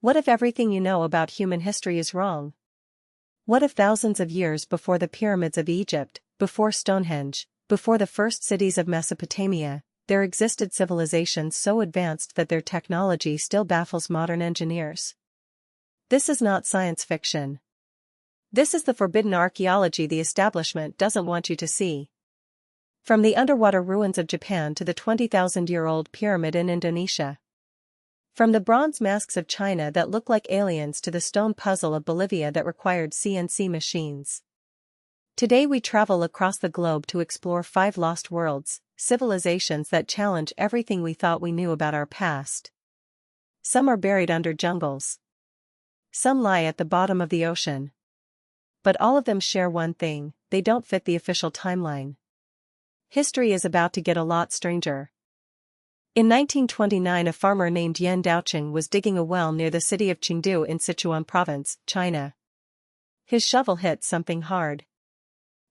What if everything you know about human history is wrong? What if thousands of years before the pyramids of Egypt, before Stonehenge, before the first cities of Mesopotamia, there existed civilizations so advanced that their technology still baffles modern engineers? This is not science fiction. This is the forbidden archaeology the establishment doesn't want you to see. From the underwater ruins of Japan to the 20,000-year-old pyramid in Indonesia. From the bronze masks of China that look like aliens to the stone puzzle of Bolivia that required CNC machines. Today we travel across the globe to explore 5 lost worlds, civilizations that challenge everything we thought we knew about our past. Some are buried under jungles. Some lie at the bottom of the ocean. But all of them share one thing: they don't fit the official timeline. History is about to get a lot stranger. In 1929, a farmer named Yan Daoqing was digging a well near the city of Chengdu in Sichuan province, China. His shovel hit something hard.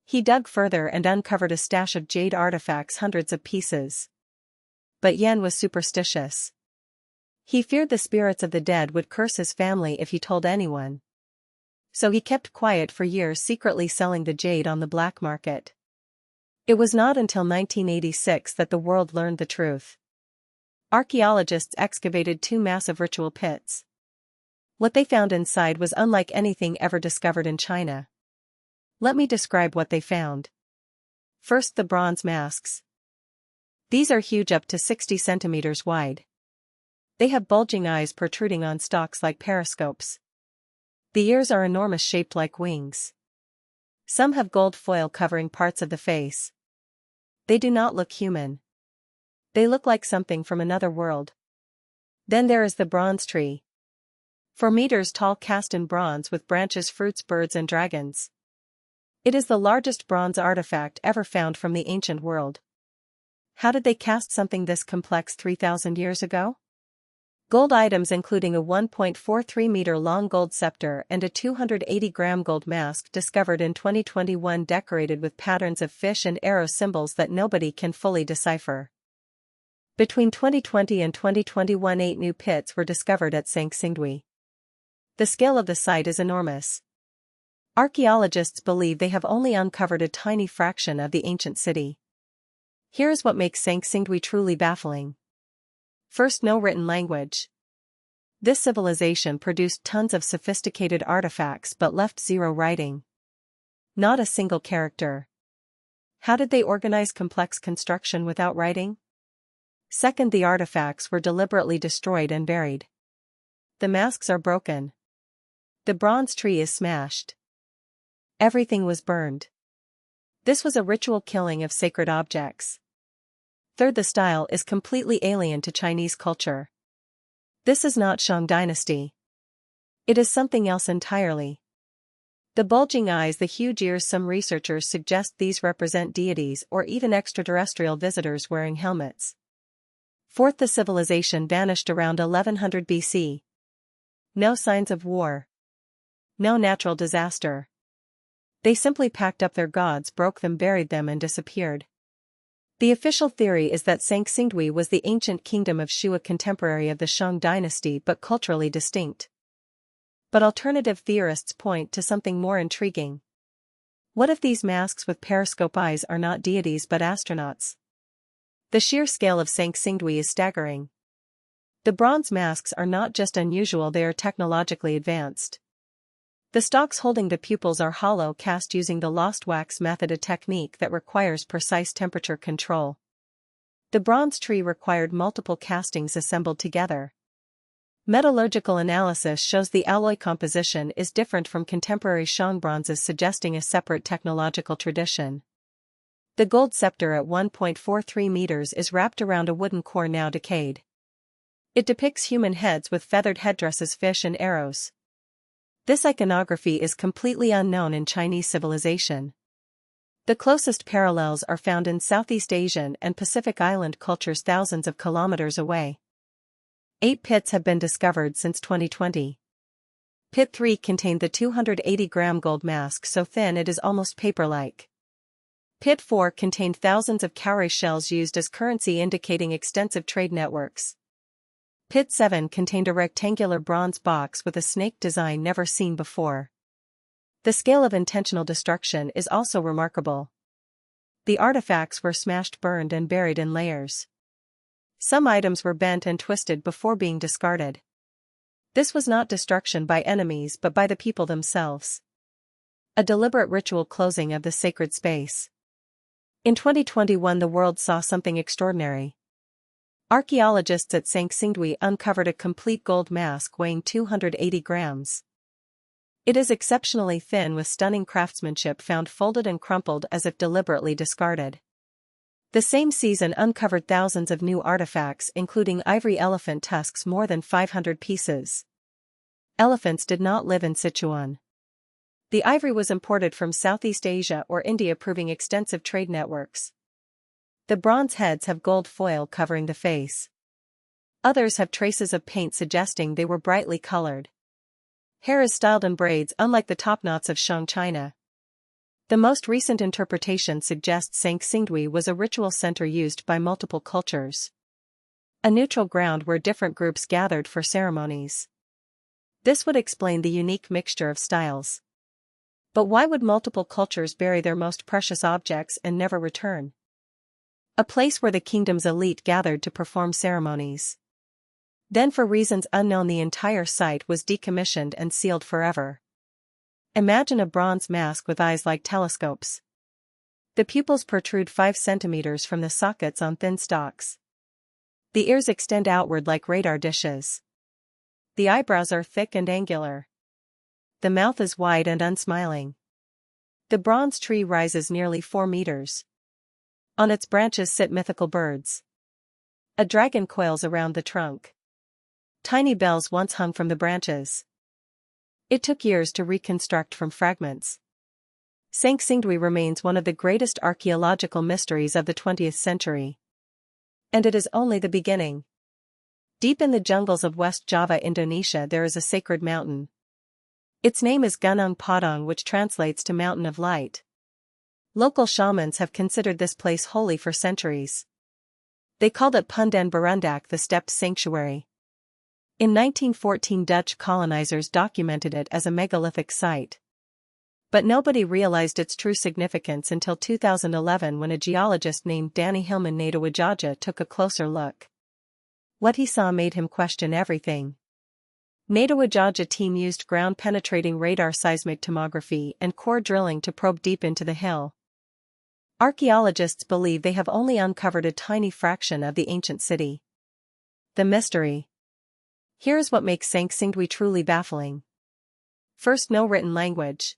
He dug further and uncovered a stash of jade artifacts, hundreds of pieces. But Yan was superstitious. He feared the spirits of the dead would curse his family if he told anyone. So he kept quiet for years, secretly selling the jade on the black market. It was not until 1986 that the world learned the truth. Archaeologists excavated 2 massive ritual pits. What they found inside was unlike anything ever discovered in China. Let me describe what they found. First, the bronze masks. These are huge, up to 60 centimeters wide. They have bulging eyes protruding on stalks like periscopes. The ears are enormous, shaped like wings. Some have gold foil covering parts of the face. They do not look human. They look like something from another world. Then there is the bronze tree. 4 meters tall, cast in bronze with branches, fruits, birds and dragons. It is the largest bronze artifact ever found from the ancient world. How did they cast something this complex 3,000 years ago? Gold items including a 1.43-meter-long gold scepter and a 280-gram gold mask discovered in 2021 decorated with patterns of fish and arrow symbols that nobody can fully decipher. Between 2020 and 2021, 8 new pits were discovered at Sangsingdui. The scale of the site is enormous. Archaeologists believe they have only uncovered a tiny fraction of the ancient city. Here's what makes Sangsingdui truly baffling. First, no written language. This civilization produced tons of sophisticated artifacts but left 0 writing. Not a single character. How did they organize complex construction without writing? Second, the artifacts were deliberately destroyed and buried. The masks are broken. The bronze tree is smashed. Everything was burned. This was a ritual killing of sacred objects. Third, the style is completely alien to Chinese culture. This is not Shang Dynasty. It is something else entirely. The bulging eyes, the huge ears, some researchers suggest these represent deities or even extraterrestrial visitors wearing helmets. Fourth, the civilization vanished around 1100 BC. No signs of war. No natural disaster. They simply packed up their gods, broke them, buried them and disappeared. The official theory is that Sangsingdui was the ancient kingdom of Shu, a contemporary of the Shang dynasty but culturally distinct. But alternative theorists point to something more intriguing. What if these masks with periscope eyes are not deities but astronauts? The sheer scale of Sangsingdui is staggering. The bronze masks are not just unusual, they are technologically advanced. The stalks holding the pupils are hollow, cast using the lost wax method, a technique that requires precise temperature control. The bronze tree required multiple castings assembled together. Metallurgical analysis shows the alloy composition is different from contemporary Shang bronzes, suggesting a separate technological tradition. The gold scepter at 1.43 meters is wrapped around a wooden core now decayed. It depicts human heads with feathered headdresses, fish and arrows. This iconography is completely unknown in Chinese civilization. The closest parallels are found in Southeast Asian and Pacific Island cultures thousands of kilometers away. 8 pits have been discovered since 2020. Pit 3 contained the 280-gram gold mask so thin it is almost paper-like. Pit 4 contained thousands of cowrie shells used as currency, indicating extensive trade networks. Pit 7 contained a rectangular bronze box with a snake design never seen before. The scale of intentional destruction is also remarkable. The artifacts were smashed, burned, and buried in layers. Some items were bent and twisted before being discarded. This was not destruction by enemies but by the people themselves. A deliberate ritual closing of the sacred space. In 2021, the world saw something extraordinary. Archaeologists at Sangsingdui uncovered a complete gold mask weighing 280 grams. It is exceptionally thin with stunning craftsmanship, found folded and crumpled as if deliberately discarded. The same season uncovered thousands of new artifacts, including ivory elephant tusks, more than 500 pieces. Elephants did not live in Sichuan. The ivory was imported from Southeast Asia or India, proving extensive trade networks. The bronze heads have gold foil covering the face. Others have traces of paint suggesting they were brightly colored. Hair is styled in braids, unlike the topknots of Shang China. The most recent interpretation suggests Sangsingdui was a ritual center used by multiple cultures. A neutral ground where different groups gathered for ceremonies. This would explain the unique mixture of styles. But why would multiple cultures bury their most precious objects and never return? A place where the kingdom's elite gathered to perform ceremonies. Then, for reasons unknown, the entire site was decommissioned and sealed forever. Imagine a bronze mask with eyes like telescopes. The pupils protrude 5 centimeters from the sockets on thin stalks. The ears extend outward like radar dishes. The eyebrows are thick and angular. The mouth is wide and unsmiling. The bronze tree rises nearly 4 meters. On its branches sit mythical birds. A dragon coils around the trunk. Tiny bells once hung from the branches. It took years to reconstruct from fragments. Sangsingdui remains one of the greatest archaeological mysteries of the 20th century. And it is only the beginning. Deep in the jungles of West Java, Indonesia, there is a sacred mountain. Its name is Gunung Padang, which translates to Mountain of Light. Local shamans have considered this place holy for centuries. They called it Pundan Berundak, the steppe sanctuary. In 1914, Dutch colonizers documented it as a megalithic site. But nobody realized its true significance until 2011, when a geologist named Danny Hillman Nadawajaja took a closer look. What he saw made him question everything. Nadawajaja team used ground-penetrating radar, seismic tomography, and core drilling to probe deep into the hill. Archaeologists believe they have only uncovered a tiny fraction of the ancient city. The mystery. Here's what makes Sangsingdui truly baffling. First, no written language.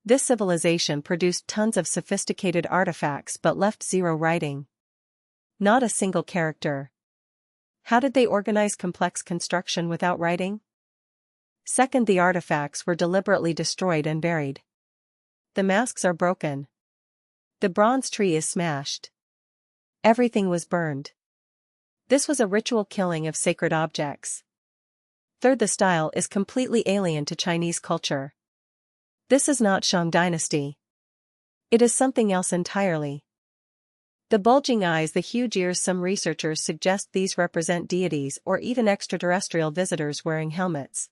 This civilization produced tons of sophisticated artifacts but left zero writing. Not a single character. How did they organize complex construction without writing? Second, the artifacts were deliberately destroyed and buried. The masks are broken. The bronze tree is smashed. Everything was burned. This was a ritual killing of sacred objects. Third, the style is completely alien to Chinese culture. This is not Shang Dynasty. It is something else entirely. The bulging eyes, the huge ears, some researchers suggest these represent deities or even extraterrestrial visitors wearing helmets.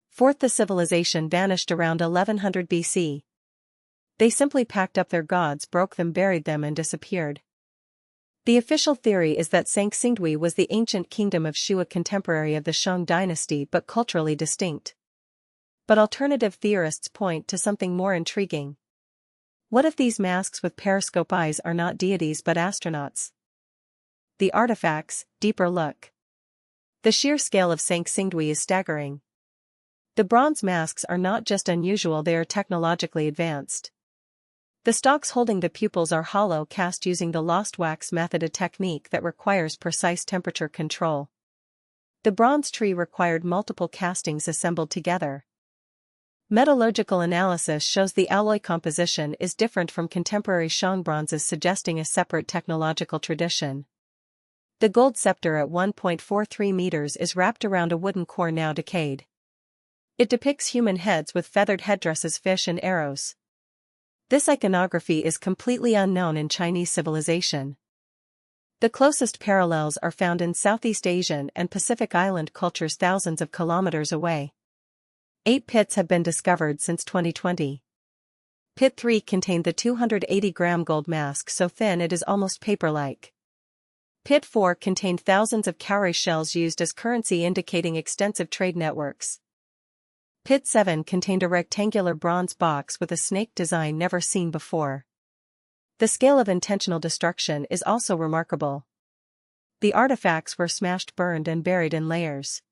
Fourth, the civilization vanished around 1100 BC. They simply packed up their gods, broke them, buried them, and disappeared. The official theory is that Sangsingdui was the ancient kingdom of Shu, a contemporary of the Shang dynasty but culturally distinct. But alternative theorists point to something more intriguing. What if these masks with periscope eyes are not deities but astronauts? The artifacts, deeper look. The sheer scale of Sangsingdui is staggering. The bronze masks are not just unusual, they are technologically advanced. The stalks holding the pupils are hollow, cast using the lost wax method, a technique that requires precise temperature control. The bronze tree required multiple castings assembled together. Metallurgical analysis shows the alloy composition is different from contemporary Shang bronzes, suggesting a separate technological tradition. The gold scepter at 1.43 meters is wrapped around a wooden core now decayed. It depicts human heads with feathered headdresses, fish, and arrows. This iconography is completely unknown in Chinese civilization. The closest parallels are found in Southeast Asian and Pacific Island cultures thousands of kilometers away. 8 pits have been discovered since 2020. Pit 3 contained the 280-gram gold mask so thin it is almost paper-like. Pit 4 contained thousands of cowrie shells used as currency, indicating extensive trade networks. Pit 7 contained a rectangular bronze box with a snake design never seen before. The scale of intentional destruction is also remarkable. The artifacts were smashed, burned, and buried in layers.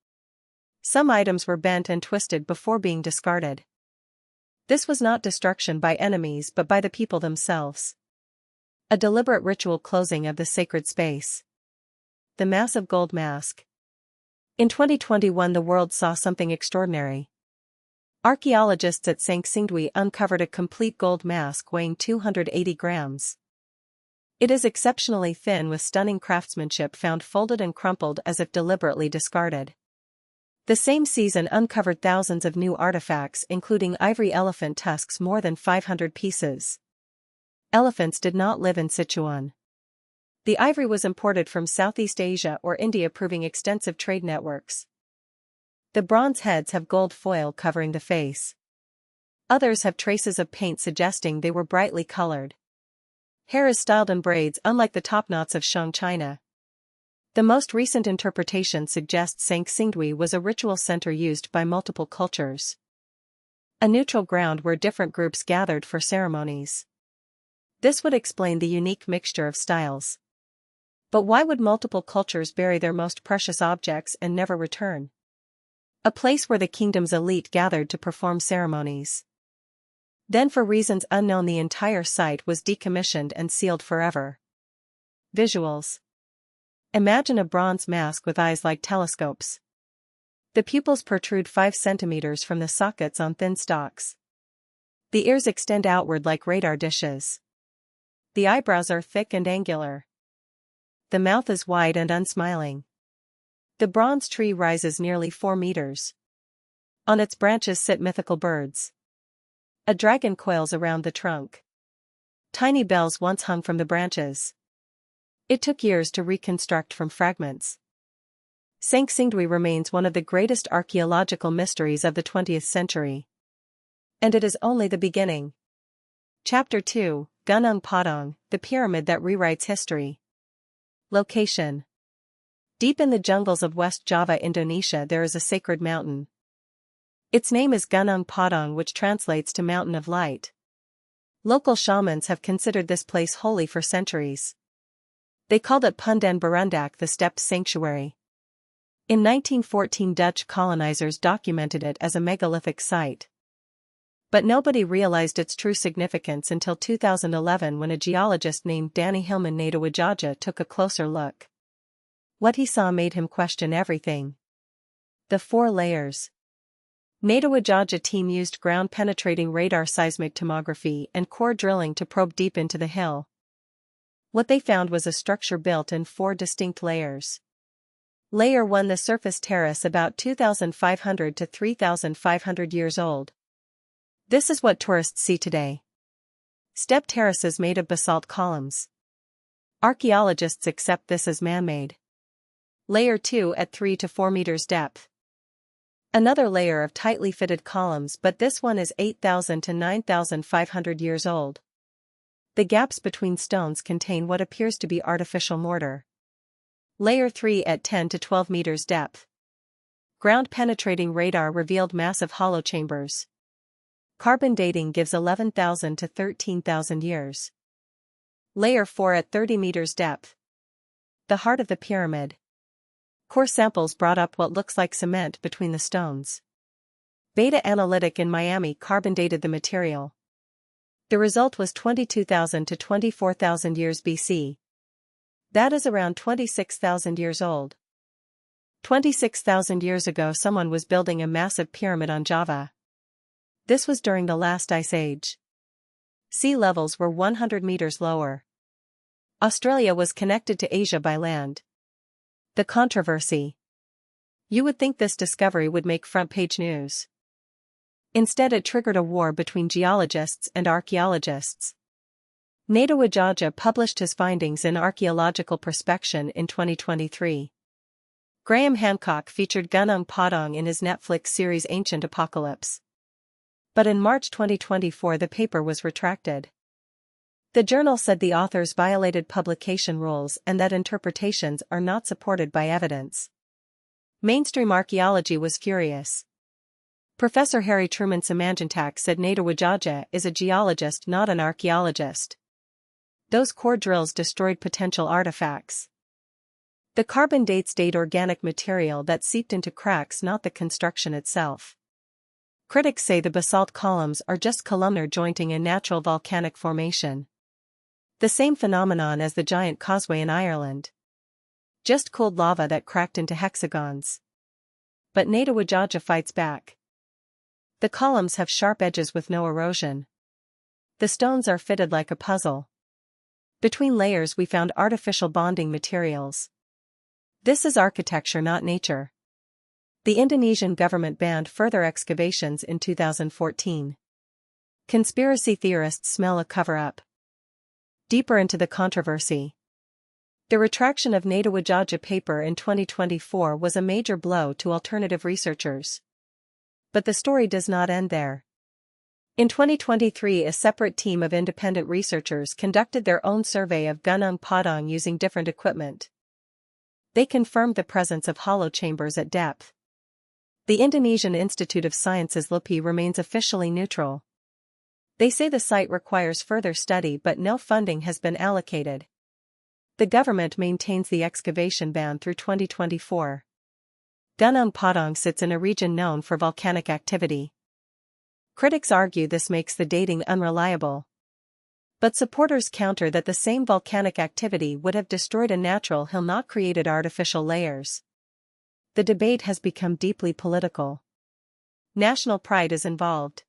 Some items were bent and twisted before being discarded. This was not destruction by enemies but by the people themselves. A deliberate ritual closing of the sacred space. The massive gold mask. In 2021, the world saw something extraordinary. Archaeologists at Sangsingdui uncovered a complete gold mask weighing 280 grams. It is exceptionally thin with stunning craftsmanship, found folded and crumpled as if deliberately discarded. The same season uncovered thousands of new artifacts, including ivory elephant tusks, more than 500 pieces. Elephants did not live in Sichuan. The ivory was imported from Southeast Asia or India, proving extensive trade networks. The bronze heads have gold foil covering the face. Others have traces of paint suggesting they were brightly colored. Hair is styled in braids, unlike the topknots of Shang China. The most recent interpretation suggests Sangsingdui was a ritual center used by multiple cultures. A neutral ground where different groups gathered for ceremonies. This would explain the unique mixture of styles. But why would multiple cultures bury their most precious objects and never return? A place where the kingdom's elite gathered to perform ceremonies. Then, for reasons unknown, the entire site was decommissioned and sealed forever. Visuals. Imagine a bronze mask with eyes like telescopes. The pupils protrude 5 centimeters from the sockets on thin stalks. The ears extend outward like radar dishes. The eyebrows are thick and angular. The mouth is wide and unsmiling. The bronze tree rises nearly 4 meters. On its branches sit mythical birds. A dragon coils around the trunk. Tiny bells once hung from the branches. It took years to reconstruct from fragments. Sangsingdui remains one of the greatest archaeological mysteries of the 20th century. And it is only the beginning. Chapter 2, Gunung Padang, the pyramid that rewrites history. Location. Deep in the jungles of West Java, Indonesia, there is a sacred mountain. Its name is Gunung Padang, which translates to Mountain of Light. Local shamans have considered this place holy for centuries. They called it Pundan Berundak, the steppe sanctuary. In 1914, Dutch colonizers documented it as a megalithic site. But nobody realized its true significance until 2011, when a geologist named Danny Hillman Nadawajaja took a closer look. What he saw made him question everything. The 4 layers. Nadawajaja team used ground-penetrating radar, seismic tomography, and core drilling to probe deep into the hill. What they found was a structure built in 4 distinct layers. Layer 1, the surface terrace, about 2,500 to 3,500 years old. This is what tourists see today. Step terraces made of basalt columns. Archaeologists accept this as man-made. Layer 2 at 3 to 4 meters depth. Another layer of tightly fitted columns, but this one is 8,000 to 9,500 years old. The gaps between stones contain what appears to be artificial mortar. Layer 3 at 10 to 12 meters depth. Ground-penetrating radar revealed massive hollow chambers. Carbon dating gives 11,000 to 13,000 years. Layer 4 at 30 meters depth. The heart of the pyramid. Core samples brought up what looks like cement between the stones. Beta Analytic in Miami carbon dated the material. The result was 22,000 to 24,000 years BC. That is around 26,000 years old. 26,000 years ago, someone was building a massive pyramid on Java. This was during the last ice age. Sea levels were 100 meters lower. Australia was connected to Asia by land. The controversy. You would think this discovery would make front-page news. Instead, it triggered a war between geologists and archaeologists. Neda Wajaja published his findings in Archaeological Prospection in 2023. Graham Hancock featured Gunung Padang in his Netflix series Ancient Apocalypse. But in March 2024 the paper was retracted. The journal said the authors violated publication rules and that interpretations are not supported by evidence. Mainstream archaeology was furious. Professor Harry Truman Simanjuntak said Neda Wajaja is a geologist, not an archaeologist. Those core drills destroyed potential artifacts. The carbon dates date organic material that seeped into cracks, not the construction itself. Critics say the basalt columns are just columnar jointing in natural volcanic formation. The same phenomenon as the giant causeway in Ireland. Just cooled lava that cracked into hexagons. But Neda Wajaja fights back. The columns have sharp edges with no erosion. The stones are fitted like a puzzle. Between layers we found artificial bonding materials. This is architecture, not nature. The Indonesian government banned further excavations in 2014. Conspiracy theorists smell a cover-up. Deeper into the controversy. The retraction of Neda Wajaja paper in 2024 was a major blow to alternative researchers. But the story does not end there. In 2023, a separate team of independent researchers conducted their own survey of Gunung Padang using different equipment. They confirmed the presence of hollow chambers at depth. The Indonesian Institute of Sciences LIPI remains officially neutral. They say the site requires further study but no funding has been allocated. The government maintains the excavation ban through 2024. Gunung Padang sits in a region known for volcanic activity. Critics argue this makes the dating unreliable. But supporters counter that the same volcanic activity would have destroyed a natural hill, not created artificial layers. The debate has become deeply political. National pride is involved.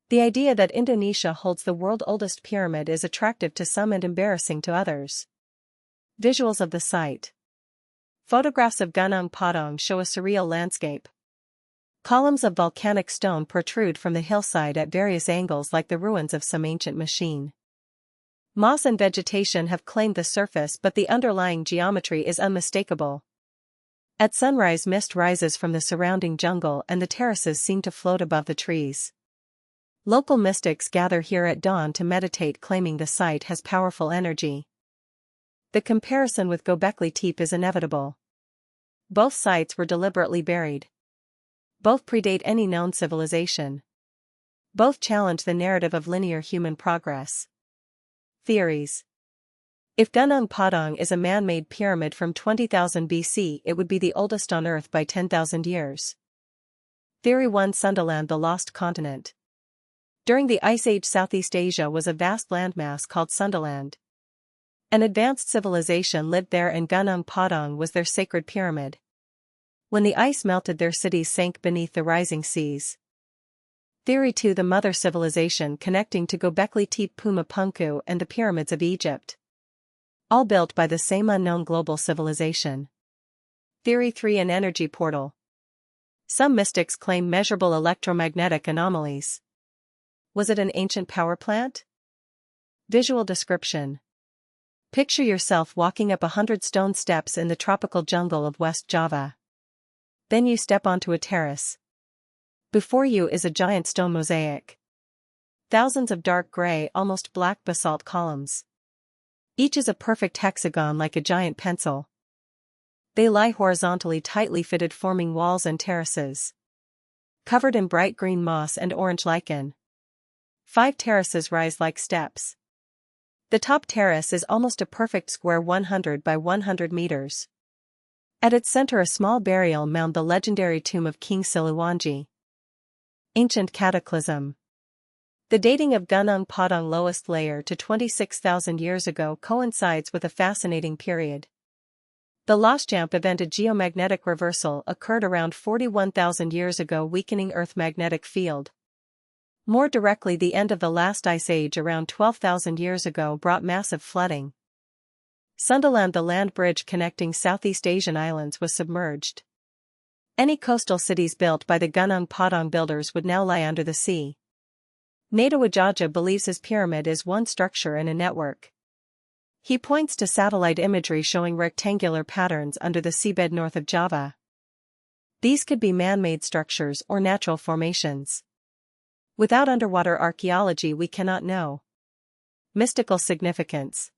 The idea that Indonesia holds the world's oldest pyramid is attractive to some and embarrassing to others. Visuals of the site. Photographs of Gunung Padang show a surreal landscape. Columns of volcanic stone protrude from the hillside at various angles like the ruins of some ancient machine. Moss and vegetation have claimed the surface, but the underlying geometry is unmistakable. At sunrise, mist rises from the surrounding jungle and the terraces seem to float above the trees. Local mystics gather here at dawn to meditate, claiming the site has powerful energy. The comparison with Göbekli Tepe is inevitable. Both sites were deliberately buried. Both predate any known civilization. Both challenge the narrative of linear human progress. Theories. If Gunung Padang is a man-made pyramid from 20,000 BC, it would be the oldest on Earth by 10,000 years. Theory 1. Sundaland, the lost continent. During the Ice Age, Southeast Asia was a vast landmass called Sundaland. An advanced civilization lived there and Gunung Padang was their sacred pyramid. When the ice melted, their cities sank beneath the rising seas. Theory 2. The mother civilization connecting to Göbekli Tepe, Puma Punku and the pyramids of Egypt. All built by the same unknown global civilization. Theory 3. An energy portal. Some mystics claim measurable electromagnetic anomalies. Was it an ancient power plant? Visual description. Picture yourself walking up 100 stone steps in the tropical jungle of West Java. Then you step onto a terrace. Before you is a giant stone mosaic. Thousands of dark gray, almost black basalt columns. Each is a perfect hexagon like a giant pencil. They lie horizontally, tightly fitted, forming walls and terraces. Covered in bright green moss and orange lichen. 5 terraces rise like steps. The top terrace is almost a perfect square, 100 by 100 meters. At its center, a small burial mound, the legendary tomb of King Siliwangi. Ancient cataclysm. The dating of Gunung Padang lowest layer to 26,000 years ago coincides with a fascinating period. The Loschamp event, a geomagnetic reversal, occurred around 41,000 years ago, weakening Earth's magnetic field. More directly, the end of the last ice age around 12,000 years ago brought massive flooding. Sundaland, the land bridge connecting Southeast Asian islands, was submerged. Any coastal cities built by the Gunung Padang builders would now lie under the sea. Nadawajaja believes his pyramid is one structure in a network. He points to satellite imagery showing rectangular patterns under the seabed north of Java. These could be man-made structures or natural formations. Without underwater archaeology we cannot know. Mystical significance.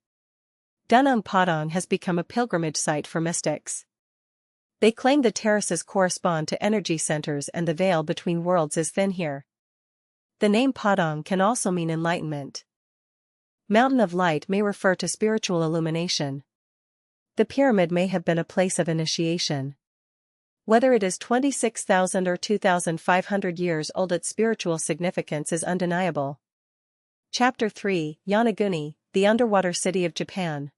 Gunung Padang has become a pilgrimage site for mystics. They claim the terraces correspond to energy centers and the veil between worlds is thin here. The name Padang can also mean enlightenment. Mountain of Light may refer to spiritual illumination. The pyramid may have been a place of initiation. Whether it is 26,000 or 2,500 years old, its spiritual significance is undeniable. Chapter 3, Yonaguni, the underwater city of Japan.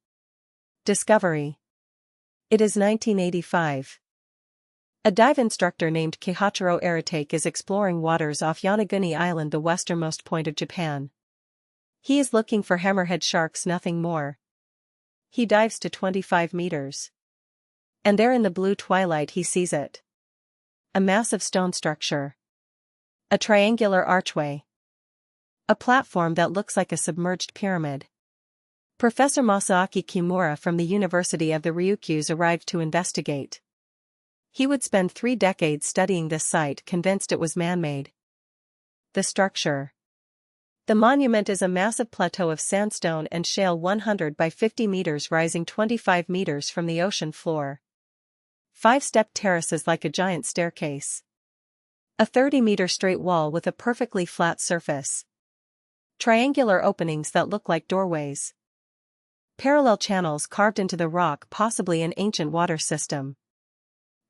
Discovery. It is 1985. A dive instructor named Kihachiro Aratake is exploring waters off Yonaguni Island, the westernmost point of Japan. He is looking for hammerhead sharks, nothing more. He dives to 25 meters. And there in the blue twilight he sees it. A massive stone structure. A triangular archway. A platform that looks like a submerged pyramid. Professor Masaaki Kimura from the University of the Ryukyus arrived to investigate. He would spend 3 decades studying this site, convinced it was man-made. The structure. The monument is a massive plateau of sandstone and shale 100 by 50 meters rising 25 meters from the ocean floor. 5-step terraces like a giant staircase. A 30-meter straight wall with a perfectly flat surface. Triangular openings that look like doorways. Parallel channels carved into the rock, possibly an ancient water system.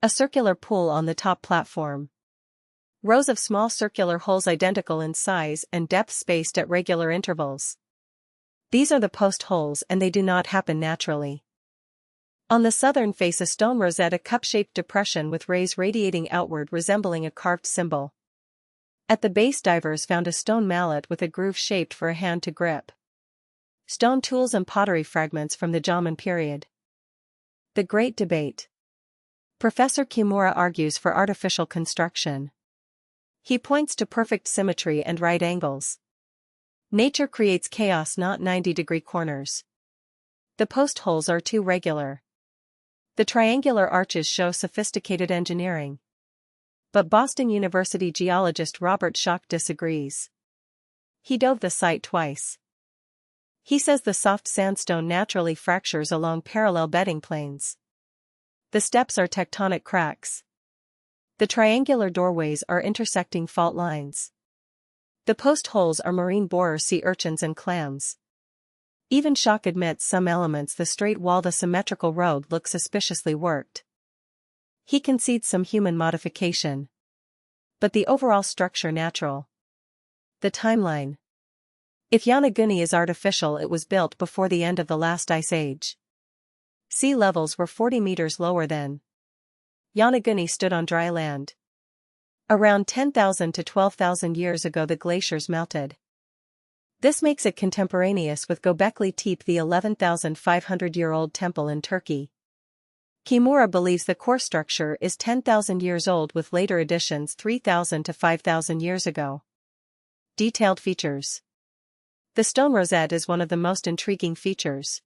A circular pool on the top platform. Rows of small circular holes identical in size and depth spaced at regular intervals. These are the post holes and they do not happen naturally. On the southern face a stone rosette, a cup-shaped depression with rays radiating outward resembling a carved symbol. At the base divers found a stone mallet with a groove shaped for a hand to grip. Stone tools and pottery fragments from the Jomon period. The Great Debate. Professor Kimura argues for artificial construction. He points to perfect symmetry and right angles. Nature creates chaos, not 90-degree corners. The post holes are too regular. The triangular arches show sophisticated engineering. But Boston University geologist Robert Schoch disagrees. He dove the site twice. He says the soft sandstone naturally fractures along parallel bedding planes. The steps are tectonic cracks. The triangular doorways are intersecting fault lines. The post holes are marine borer, sea urchins and clams. Even Schoch admits some elements, the straight wall, the symmetrical road, look suspiciously worked. He concedes some human modification. But the overall structure natural. The timeline. If Yonaguni is artificial, it was built before the end of the last ice age. Sea levels were 40 meters lower then. Yonaguni stood on dry land. Around 10,000 to 12,000 years ago the glaciers melted. This makes it contemporaneous with Göbekli Tepe, the 11,500-year-old temple in Turkey. Kimura believes the core structure is 10,000 years old with later additions 3,000 to 5,000 years ago. Detailed features. The stone rosette is one of the most intriguing features.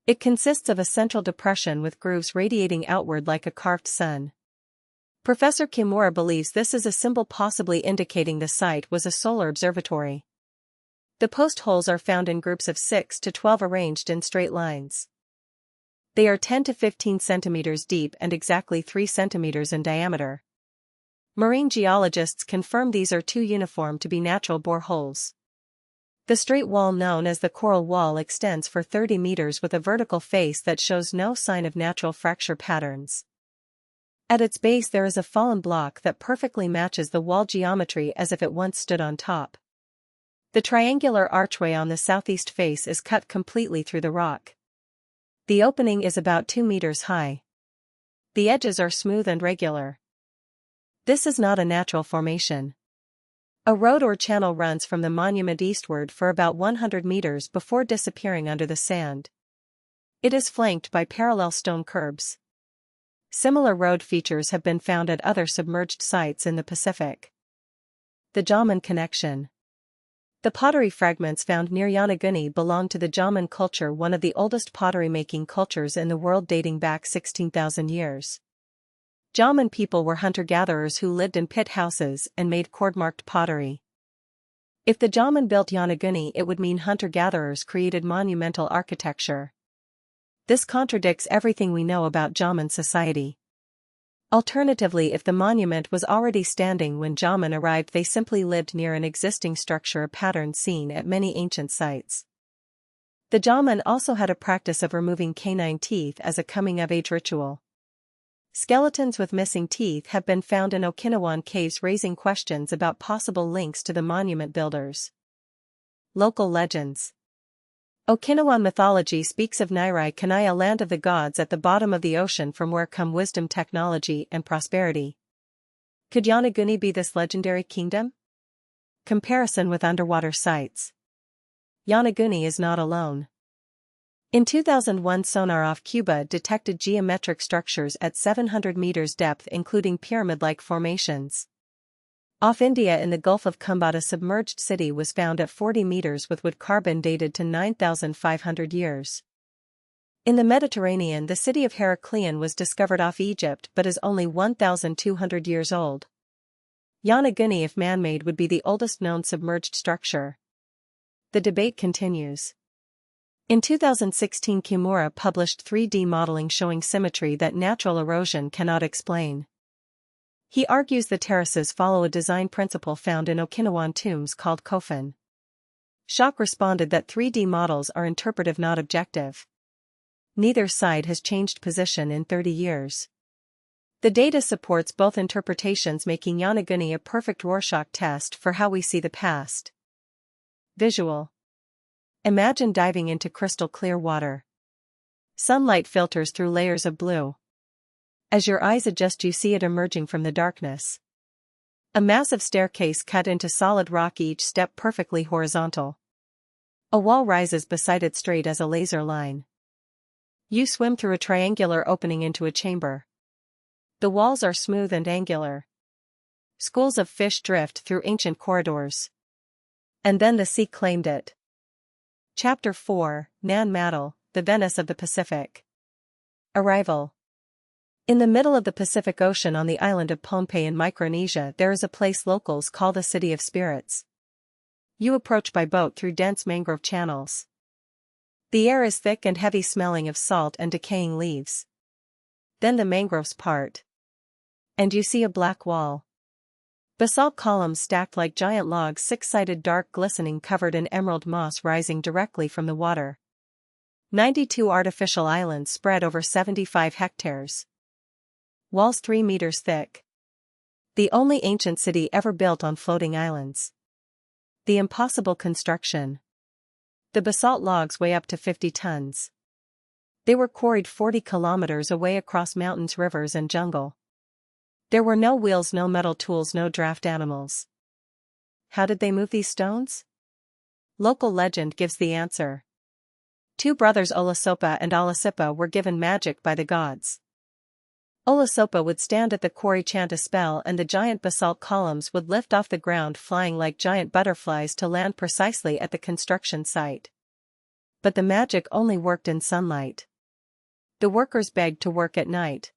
It consists of a central depression with grooves radiating outward like a carved sun. Professor Kimura believes this is a symbol possibly indicating the site was a solar observatory. The post holes are found in groups of 6 to 12 arranged in straight lines. They are 10 to 15 centimeters deep and exactly 3 centimeters in diameter. Marine geologists confirm these are too uniform to be natural boreholes. The straight wall known as the coral wall extends for 30 meters with a vertical face that shows no sign of natural fracture patterns. At its base there is a fallen block that perfectly matches the wall geometry as if it once stood on top. The triangular archway on the southeast face is cut completely through the rock. The opening is about 2 meters high. The edges are smooth and regular. This is not a natural formation. A road or channel runs from the monument eastward for about 100 meters before disappearing under the sand. It is flanked by parallel stone curbs. Similar road features have been found at other submerged sites in the Pacific. The Jomon connection. The pottery fragments found near Yonaguni belong to the Jaman culture, one of the oldest pottery-making cultures in the world, dating back 16,000 years. Jaman people were hunter-gatherers who lived in pit houses and made cord-marked pottery. If the Jaman built Yonaguni, it would mean hunter-gatherers created monumental architecture. This contradicts everything we know about Jaman society. Alternatively, if the monument was already standing when Jaman arrived, they simply lived near an existing structure, a pattern seen at many ancient sites. The Jaman also had a practice of removing canine teeth as a coming-of-age ritual. Skeletons with missing teeth have been found in Okinawan caves, raising questions about possible links to the monument builders. Local legends. Okinawan mythology speaks of Nairai Kanai, a land of the gods at the bottom of the ocean from where come wisdom, technology, and prosperity. Could Yonaguni be this legendary kingdom? Comparison with underwater sites. Yonaguni is not alone. In 2001, sonar off Cuba detected geometric structures at 700 meters depth, including pyramid-like formations. Off India, in the Gulf of Kambad, a submerged city was found at 40 meters with wood carbon dated to 9,500 years. In the Mediterranean, the city of Heraklion was discovered off Egypt but is only 1,200 years old. Yonaguni, if man-made, would be the oldest known submerged structure. The debate continues. In 2016, Kimura published 3D modeling showing symmetry that natural erosion cannot explain. He argues the terraces follow a design principle found in Okinawan tombs called kofun. Shock responded that 3D models are interpretive, not objective. Neither side has changed position in 30 years. The data supports both interpretations, making Yonaguni a perfect Rorschach test for how we see the past. Visual. Imagine diving into crystal clear water. Sunlight filters through layers of blue. As your eyes adjust, you see it emerging from the darkness. A massive staircase cut into solid rock, each step perfectly horizontal. A wall rises beside it, straight as a laser line. You swim through a triangular opening into a chamber. The walls are smooth and angular. Schools of fish drift through ancient corridors. And then the sea claimed it. Chapter 4, Nan Madol, the Venice of the Pacific. Arrival. In the middle of the Pacific Ocean, on the island of Pohnpei in Micronesia, there is a place locals call the City of Spirits. You approach by boat through dense mangrove channels. The air is thick and heavy, smelling of salt and decaying leaves. Then the mangroves part. And you see a black wall. Basalt columns stacked like giant logs, six-sided, dark, glistening, covered in emerald moss, rising directly from the water. 92 artificial islands spread over 75 hectares. Walls 3 meters thick. The only ancient city ever built on floating islands. The impossible construction. The basalt logs weigh up to 50 tons. They were quarried 40 kilometers away across mountains, rivers, and jungle. There were no wheels, no metal tools, no draft animals. How did they move these stones? Local legend gives the answer. Two brothers, Olasopa and Alasipa, were given magic by the gods. Olasopa would stand at the quarry, chant a spell, and the giant basalt columns would lift off the ground, flying like giant butterflies to land precisely at the construction site. But the magic only worked in sunlight. The workers begged to work at night.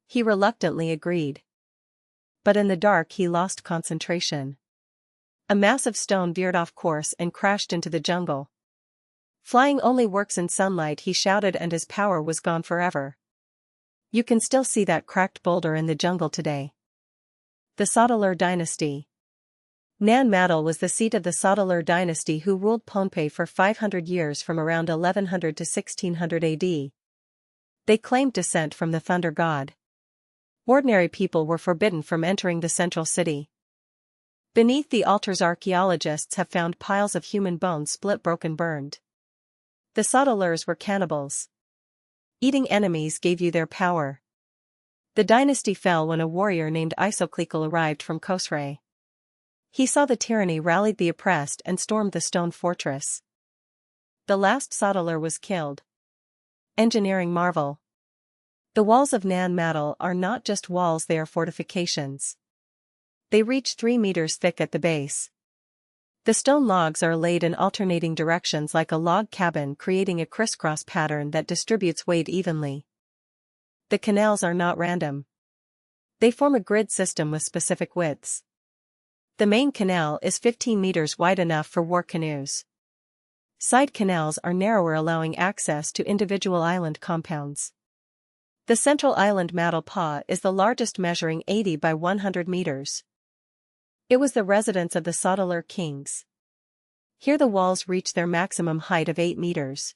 He reluctantly agreed. But in the dark he lost concentration. A massive stone veered off course and crashed into the jungle. Flying only works in sunlight, he shouted, and his power was gone forever. You can still see that cracked boulder in the jungle today. The Saudeleur dynasty. Nan Madol was the seat of the Saudeleur dynasty, who ruled Pohnpei for 500 years, from around 1100 to 1600 AD. They claimed descent from the thunder god. Ordinary people were forbidden from entering the central city. Beneath the altars, archaeologists have found piles of human bones, split, broken, burned. The Saudeleurs were cannibals. Eating enemies gave you their power. The dynasty fell when a warrior named Isoklikal arrived from Khosrau. He saw the tyranny, rallied the oppressed, and stormed the stone fortress. The last Saudeleur was killed. Engineering marvel. The walls of Nan Madol are not just walls, they are fortifications. They reach 3 meters thick at the base. The stone logs are laid in alternating directions like a log cabin, creating a crisscross pattern that distributes weight evenly. The canals are not random. They form a grid system with specific widths. The main canal is 15 meters wide, enough for war canoes. Side canals are narrower, allowing access to individual island compounds. The central island Matulpa is the largest, measuring 80 by 100 meters. It was the residence of the Sotalur kings. Here the walls reach their maximum height of 8 meters.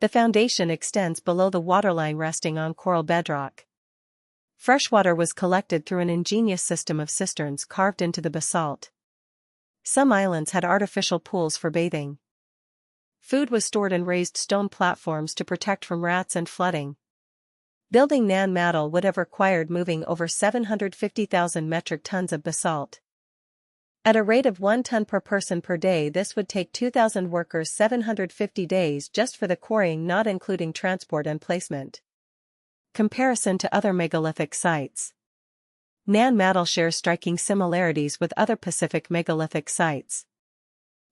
The foundation extends below the waterline, resting on coral bedrock. Freshwater was collected through an ingenious system of cisterns carved into the basalt. Some islands had artificial pools for bathing. Food was stored in raised stone platforms to protect from rats and flooding. Building Nan Madol would have required moving over 750,000 metric tons of basalt. At a rate of 1 ton per person per day, this would take 2,000 workers 750 days just for the quarrying, not including transport and placement. Comparison to other megalithic sites. Nan Madol shares striking similarities with other Pacific megalithic sites.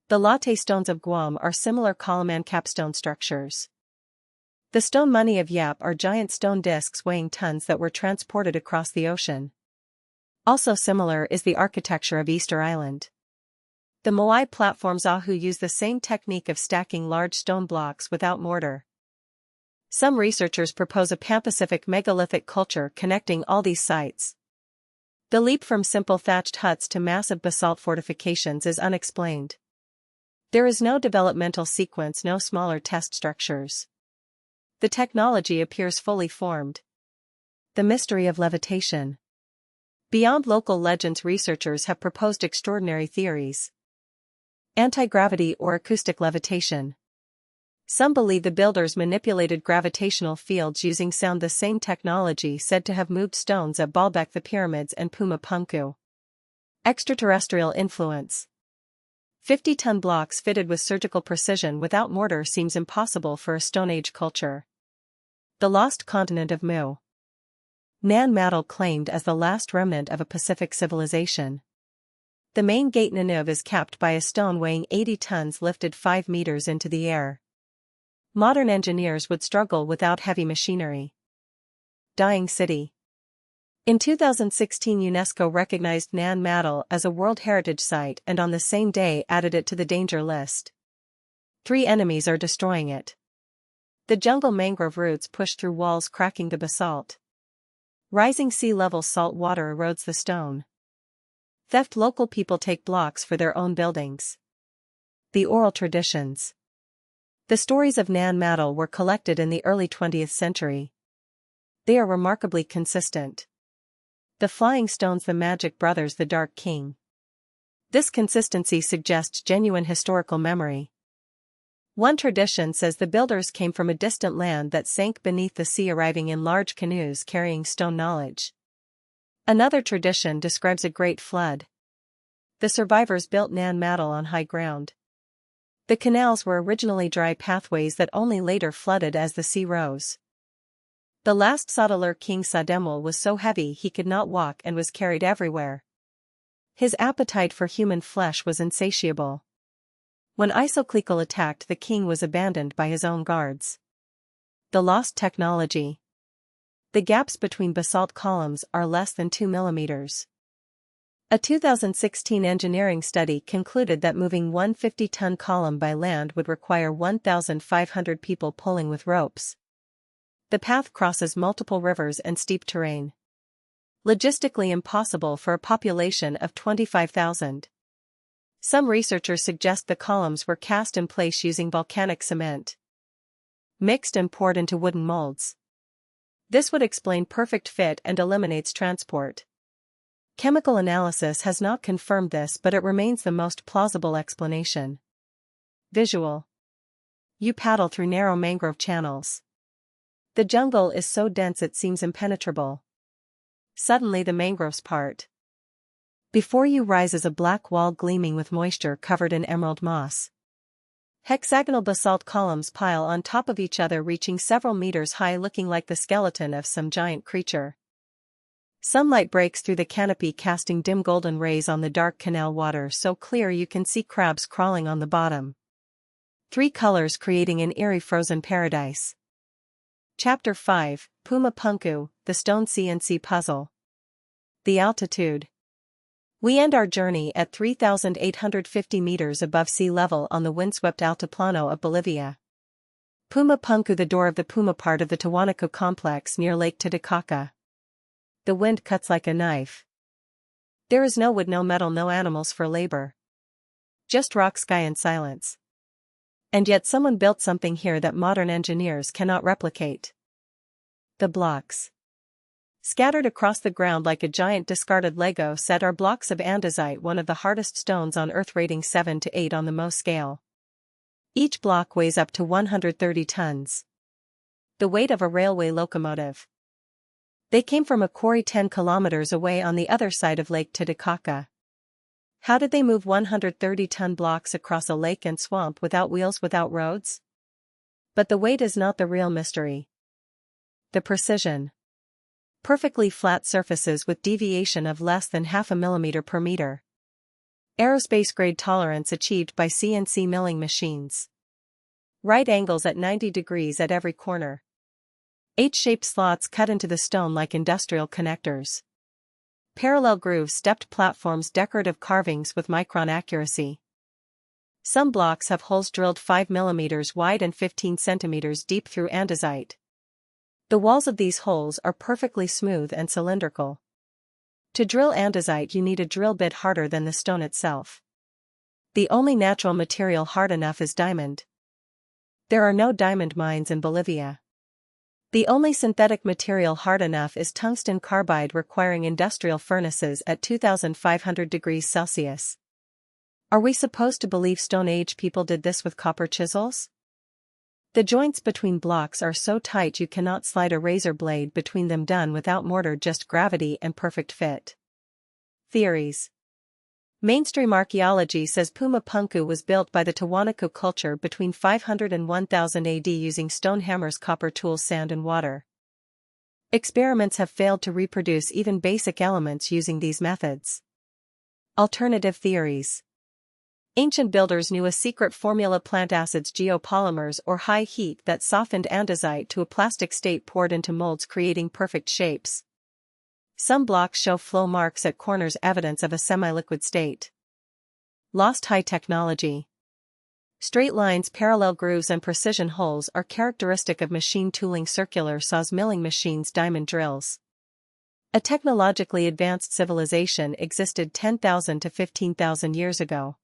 The latte stones of Guam are similar column and capstone structures. The stone money of Yap are giant stone discs weighing tons that were transported across the ocean. Also similar is the architecture of Easter Island. The Moai platforms Ahu use the same technique of stacking large stone blocks without mortar. Some researchers propose a Pan-Pacific megalithic culture connecting all these sites. The leap from simple thatched huts to massive basalt fortifications is unexplained. There is no developmental sequence, no smaller test structures. The technology appears fully formed. The mystery of levitation. Beyond local legends, researchers have proposed extraordinary theories. Anti-gravity or acoustic levitation. Some believe the builders manipulated gravitational fields using sound, the same technology said to have moved stones at Baalbek, the pyramids, and Puma Punku. Extraterrestrial influence. 50-ton blocks fitted with surgical precision without mortar seems impossible for a Stone Age culture. The lost continent of Mu. Nan Madol claimed as the last remnant of a Pacific civilization. The main gate Nanuv is capped by a stone weighing 80 tons lifted 5 meters into the air. Modern engineers would struggle without heavy machinery. Dying city. In 2016, UNESCO recognized Nan Madol as a World Heritage Site and on the same day added it to the danger list. 3 enemies are destroying it. The jungle mangrove roots push through walls, cracking the basalt. Rising sea level salt water erodes the stone. Theft. Local people take blocks for their own buildings. The oral traditions. The stories of Nan Madol were collected in the early 20th century. They are remarkably consistent. The Flying Stones, the Magic Brothers, the Dark King. This consistency suggests genuine historical memory. One tradition says the builders came from a distant land that sank beneath the sea, arriving in large canoes carrying stone knowledge. Another tradition describes a great flood. The survivors built Nan Madol on high ground. The canals were originally dry pathways that only later flooded as the sea rose. The last Sotalur king Sademul was so heavy he could not walk and was carried everywhere. His appetite for human flesh was insatiable. When Isoklikul attacked, the king was abandoned by his own guards. The lost technology. The gaps between basalt columns are less than 2 millimeters. A 2016 engineering study concluded that moving one 50-ton column by land would require 1,500 people pulling with ropes. The path crosses multiple rivers and steep terrain. Logistically impossible for a population of 25,000. Some researchers suggest the columns were cast in place using volcanic cement, mixed and poured into wooden molds. This would explain perfect fit and eliminates transport. Chemical analysis has not confirmed this, but it remains the most plausible explanation. Visual. You paddle through narrow mangrove channels. The jungle is so dense it seems impenetrable. Suddenly the mangroves part. Before you rises a black wall gleaming with moisture, covered in emerald moss. Hexagonal basalt columns pile on top of each other, reaching several meters high, looking like the skeleton of some giant creature. Sunlight breaks through the canopy, casting dim golden rays on the dark canal water so clear you can see crabs crawling on the bottom. 3 colors creating an eerie frozen paradise. Chapter 5, Puma Punku, the Stone CNC Puzzle. The altitude. We end our journey at 3,850 meters above sea level on the windswept Altiplano of Bolivia. Puma Punku, the door of the Puma part of the Tiwanaku complex near Lake Titicaca. The wind cuts like a knife. There is no wood, no metal, no animals for labor. Just rock, sky and silence. And yet someone built something here that modern engineers cannot replicate. The blocks. Scattered across the ground like a giant discarded Lego set are blocks of andesite, one of the hardest stones on Earth, rating 7 to 8 on the Mohs scale. Each block weighs up to 130 tons. The weight of a railway locomotive. They came from a quarry 10 kilometers away on the other side of Lake Titicaca. How did they move 130-ton blocks across a lake and swamp without wheels, without roads? But the weight is not the real mystery. The precision. Perfectly flat surfaces with deviation of less than half a millimeter per meter. Aerospace-grade tolerance achieved by CNC milling machines. Right angles at 90 degrees at every corner. H-shaped slots cut into the stone like industrial connectors. Parallel grooves, stepped platforms, decorative carvings with micron accuracy. Some blocks have holes drilled 5 millimeters wide and 15 centimeters deep through andesite. The walls of these holes are perfectly smooth and cylindrical. To drill andesite you need a drill bit harder than the stone itself. The only natural material hard enough is diamond. There are no diamond mines in Bolivia. The only synthetic material hard enough is tungsten carbide, requiring industrial furnaces at 2,500 degrees Celsius. Are we supposed to believe Stone Age people did this with copper chisels? The joints between blocks are so tight you cannot slide a razor blade between them, done without mortar, just gravity and perfect fit. Theories. Mainstream archaeology says Puma Punku was built by the Tiwanaku culture between 500 and 1000 AD using stone hammers, copper tools, sand and water. Experiments have failed to reproduce even basic elements using these methods. Alternative theories. Ancient builders knew a secret formula: plant acids, geopolymers or high heat that softened andesite to a plastic state, poured into molds creating perfect shapes. Some blocks show flow marks at corners, evidence of a semi-liquid state. Lost high technology. Straight lines, parallel grooves and precision holes are characteristic of machine tooling, circular saws, milling machines, diamond drills. A technologically advanced civilization existed 10,000 to 15,000 years ago.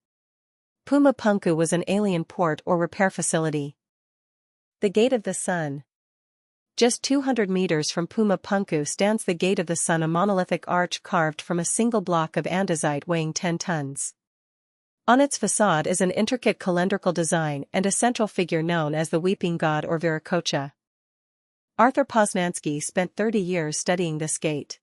Puma Punku was an alien port or repair facility. The Gate of the Sun. Just 200 meters from Puma Punku stands the Gate of the Sun, a monolithic arch carved from a single block of andesite weighing 10 tons. On its facade is an intricate calendrical design and a central figure known as the Weeping God or Viracocha. Arthur Poznansky spent 30 years studying this gate.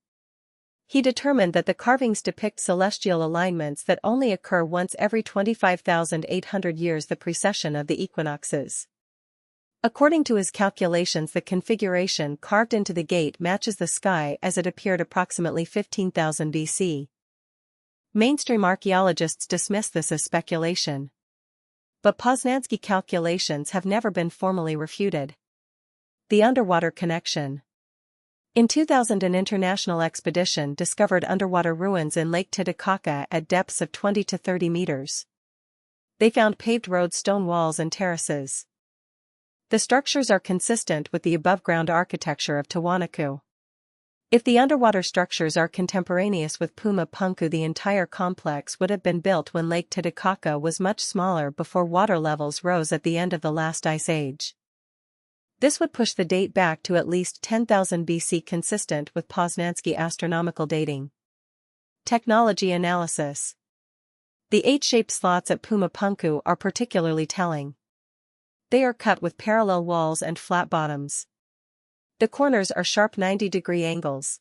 He determined that the carvings depict celestial alignments that only occur once every 25,800 years, the precession of the equinoxes. According to his calculations, the configuration carved into the gate matches the sky as it appeared approximately 15,000 BC. Mainstream archaeologists dismiss this as speculation. But Poznansky calculations have never been formally refuted. The underwater connection. In 2000, an international expedition discovered underwater ruins in Lake Titicaca at depths of 20 to 30 meters. They found paved roads, stone walls and terraces. The structures are consistent with the above-ground architecture of Tiwanaku. If the underwater structures are contemporaneous with Puma Punku, the entire complex would have been built when Lake Titicaca was much smaller, before water levels rose at the end of the last ice age. This would push the date back to at least 10,000 BC, consistent with Poznansky astronomical dating. Technology analysis. The H-shaped slots at Puma Punku are particularly telling. They are cut with parallel walls and flat bottoms. The corners are sharp 90-degree angles.